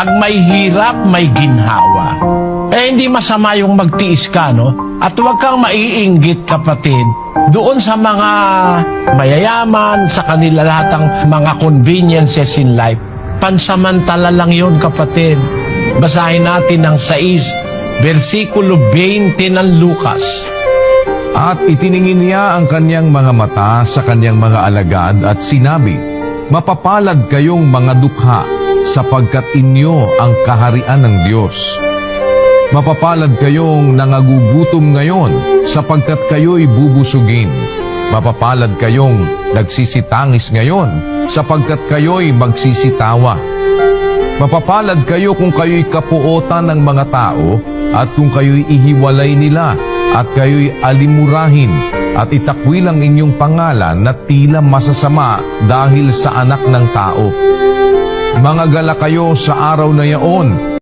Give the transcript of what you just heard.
Pag may hirap, may ginhawa. Hindi masama yung magtiis ka, no? At huwag kang maiinggit, kapatid, doon sa mga mayayaman, sa kanila lahat ng mga conveniences in life. Pansamantala lang yun, kapatid. Basahin natin ang 6, versikulo 20 ng Lucas. At itiningin niya ang kanyang mga mata sa kanyang mga alagad at sinabi, "Mapapalad kayong mga dukha, sapagkat inyo ang kaharian ng Diyos. Mapapalad kayong nangagugutom ngayon, sapagkat kayo'y bubusugin. Mapapalad kayong nagsisitangis ngayon, sapagkat kayo'y magsisitawa. Mapapalad kayo kung kayo'y kapuotan ng mga tao, at kung kayo'y ihiwalay nila, at kayo'y alimurahin, at itakwil ang inyong pangalan na tila masasama dahil sa anak ng tao. Mangagala kayo sa araw na yaon,